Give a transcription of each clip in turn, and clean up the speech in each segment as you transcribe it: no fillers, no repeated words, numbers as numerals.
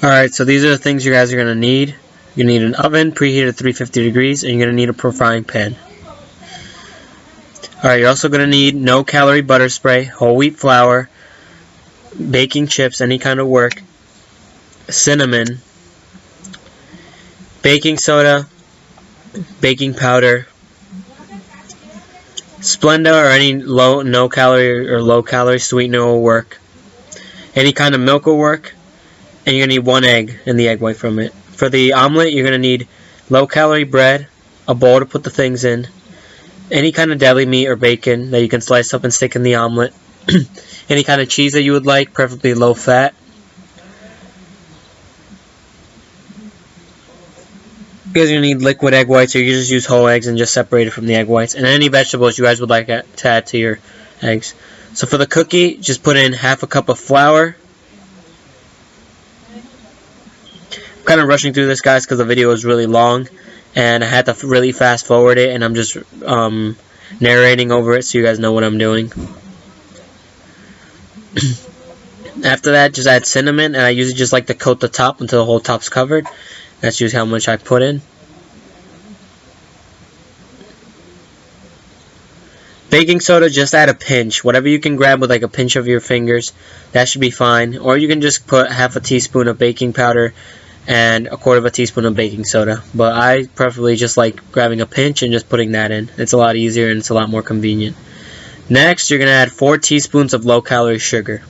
Alright, so these are the things you guys are going to need. You need an oven preheated at 350 degrees, and you're going to need a frying pan. Alright, you're also going to need no calorie butter spray, whole wheat flour, baking chips, any kind of work, cinnamon, baking soda, baking powder, Splenda or any no calorie or low calorie sweetener will work, any kind of milk will work, and you're going to need 1 egg and the egg white from it. For the omelet, you're going to need low calorie bread, a bowl to put the things in, any kind of deli meat or bacon that you can slice up and stick in the omelet, any kind of cheese that you would like, preferably low fat. You guys are going to need liquid egg whites, or you can just use whole eggs and just separate it from the egg whites, and any vegetables you guys would like to add to your eggs. So for the cookie, just put in half a cup of flour. I'm kind of rushing through this, guys, because the video is really long, and I had to really fast forward it, and I'm just narrating over it so you guys know what I'm doing. After that, just add cinnamon, and I usually just like to coat the top until the whole top's covered. That's usually how much I put in. Baking soda, just add a pinch. Whatever you can grab with like a pinch of your fingers, that should be fine. Or you can just put half a teaspoon of baking powder and a quarter of a teaspoon of baking soda. But I preferably just like grabbing a pinch and just putting that in. It's a lot easier and it's a lot more convenient. Next, you're going to add 4 teaspoons of low-calorie sugar.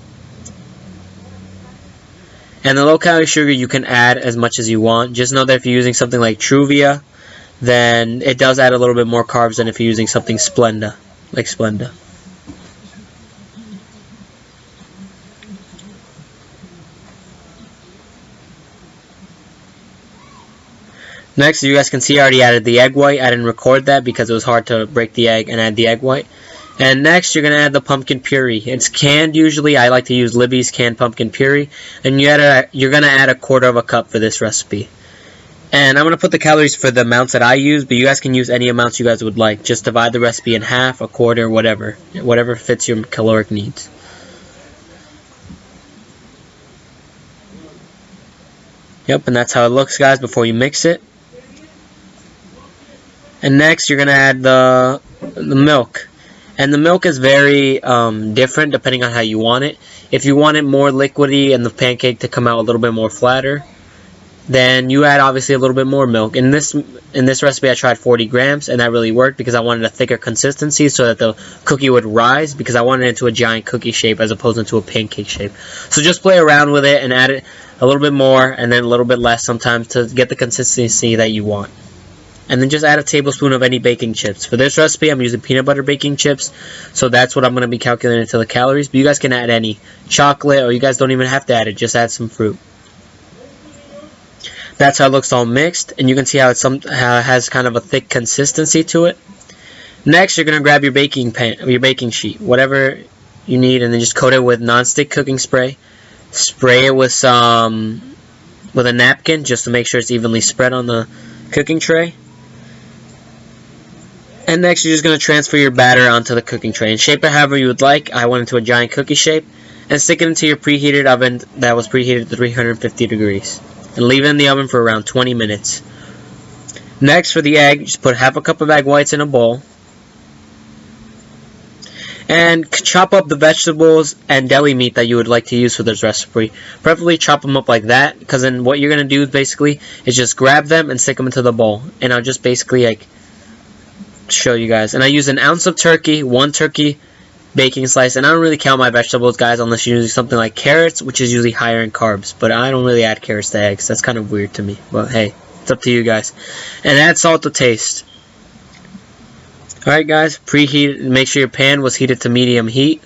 And the low-calorie sugar you can add as much as you want. Just know that if you're using something like Truvia, then it does add a little bit more carbs than if you're using something Splenda, like Splenda. Next, you guys can see I already added the egg white. I didn't record that because it was hard to break the egg and add the egg white. And next, you're going to add the pumpkin puree. It's canned usually. I like to use Libby's canned pumpkin puree. And you're going to add a quarter of a cup for this recipe. And I'm going to put the calories for the amounts that I use, but you guys can use any amounts you guys would like. Just divide the recipe in half, a quarter, whatever. Whatever fits your caloric needs. Yep, and that's how it looks, guys, before you mix it. And next, you're going to add the milk. And the milk is very different depending on how you want it. If you want it more liquidy and the pancake to come out a little bit more flatter, then you add obviously a little bit more milk. In this recipe I tried 40 grams and that really worked because I wanted a thicker consistency so that the cookie would rise, because I wanted it into a giant cookie shape as opposed to a pancake shape. So just play around with it and add it a little bit more and then a little bit less sometimes to get the consistency that you want. And then just add a tablespoon of any baking chips. For this recipe, I'm using peanut butter baking chips, so that's what I'm going to be calculating to the calories. But you guys can add any chocolate, or you guys don't even have to add it. Just add some fruit. That's how it looks all mixed, and you can see how it has kind of a thick consistency to it. Next, you're going to grab your baking baking sheet, whatever you need, and then just coat it with non-stick cooking spray. Spray it with a napkin just to make sure it's evenly spread on the cooking tray. And next, you're just going to transfer your batter onto the cooking tray and shape it however you would like. I went into a giant cookie shape. And stick it into your preheated oven that was preheated to 350 degrees. And leave it in the oven for around 20 minutes. Next, for the egg, just put half a cup of egg whites in a bowl. And chop up the vegetables and deli meat that you would like to use for this recipe. Preferably chop them up like that, because then what you're going to do basically is just grab them and stick them into the bowl. And I'll just basically like show you guys. And I use an ounce of turkey, 1 turkey baking slice, and I don't really count my vegetables, guys, unless you're using something like carrots, which is usually higher in carbs, but I don't really add carrots to eggs. That's kind of weird to me, but hey, it's up to you guys. And add salt to taste. Alright guys, preheat, make sure your pan was heated to medium heat,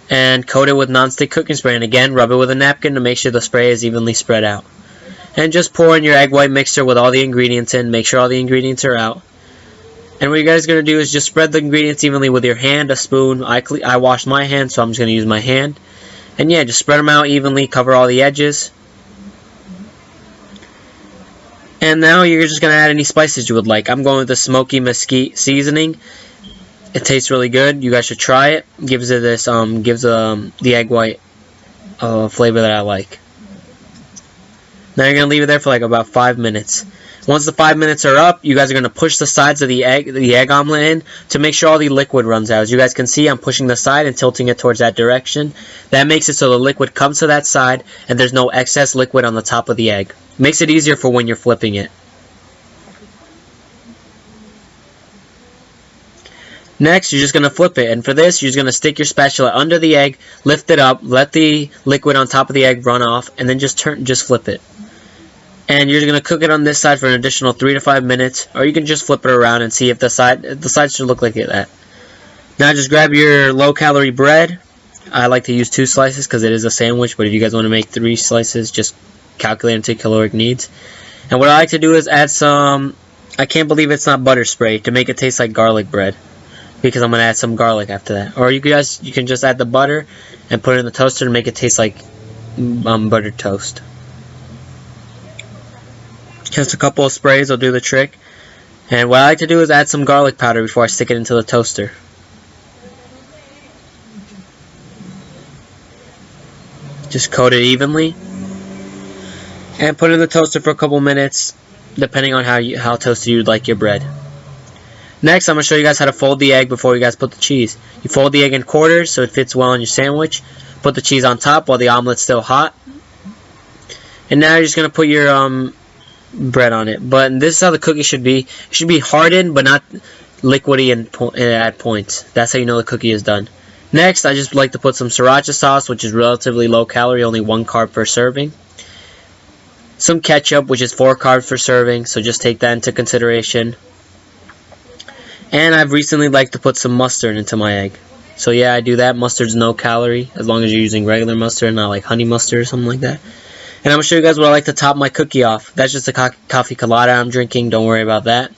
and coat it with non-stick cooking spray, and again, rub it with a napkin to make sure the spray is evenly spread out. And just pour in your egg white mixture with all the ingredients in, make sure all the ingredients are out. And what you guys are going to do is just spread the ingredients evenly with your hand, a spoon. I washed my hand, so I'm just going to use my hand. And yeah, just spread them out evenly, cover all the edges. And now you're just going to add any spices you would like. I'm going with the smoky mesquite seasoning. It tastes really good. You guys should try it. Gives it this, gives the egg white flavor that I like. Now you're going to leave it there for like about 5 minutes. Once the 5 minutes are up, you guys are going to push the sides of the egg omelet in to make sure all the liquid runs out. As you guys can see, I'm pushing the side and tilting it towards that direction. That makes it so the liquid comes to that side and there's no excess liquid on the top of the egg. Makes it easier for when you're flipping it. Next, you're just going to flip it, and for this, you're just going to stick your spatula under the egg, lift it up, let the liquid on top of the egg run off, and then just flip it. And you're going to cook it on this side for an additional 3 to 5 minutes, or you can just flip it around and see if the side should look like that. Now just grab your low-calorie bread. I like to use 2 slices because it is a sandwich, but if you guys want to make 3 slices, just calculate into caloric needs. And what I like to do is add some, I can't believe it's not butter spray, to make it taste like garlic bread, because I'm going to add some garlic after that. Or you can just add the butter and put it in the toaster and make it taste like buttered toast. Just a couple of sprays will do the trick. And what I like to do is add some garlic powder before I stick it into the toaster. Just coat it evenly. And put it in the toaster for a couple minutes, depending on how toasty you'd like your bread. Next, I'm going to show you guys how to fold the egg before you guys put the cheese. You fold the egg in quarters so it fits well on your sandwich. Put the cheese on top while the omelet's still hot. And now you're just going to put your bread on it. But this is how the cookie should be. It should be hardened but not liquidy at points. That's how you know the cookie is done. Next, I just like to put some sriracha sauce, which is relatively low calorie, only 1 carb per serving. Some ketchup, which is 4 carbs per serving, so just take that into consideration. And I've recently liked to put some mustard into my egg. So yeah, I do that. Mustard's no calorie, as long as you're using regular mustard, not like honey mustard or something like that. And I'm going to show you guys what I like to top my cookie off. That's just a coffee colada I'm drinking. Don't worry about that.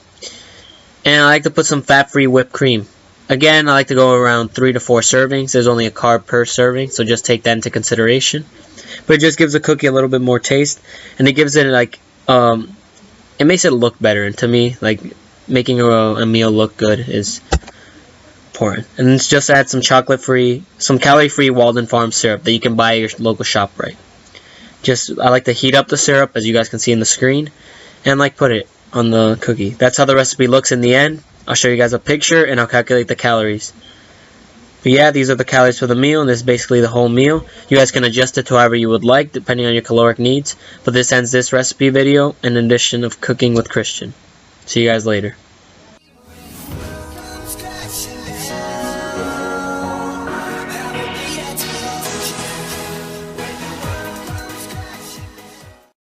And I like to put some fat-free whipped cream. Again, I like to go around 3 to 4 servings. There's only a carb per serving, so just take that into consideration. But it just gives the cookie a little bit more taste. And it gives it like, it makes it look better. And to me, like, making a meal look good is important. And let's just add some some calorie-free Walden Farm syrup that you can buy at your local ShopRite. I like to heat up the syrup, as you guys can see in the screen, and like put it on the cookie. That's how the recipe looks in the end. I'll show you guys a picture and I'll calculate the calories. But yeah, these are the calories for the meal, and this is basically the whole meal. You guys can adjust it to however you would like, depending on your caloric needs. But this ends this recipe video, an edition of Cooking with Christian. See you guys later.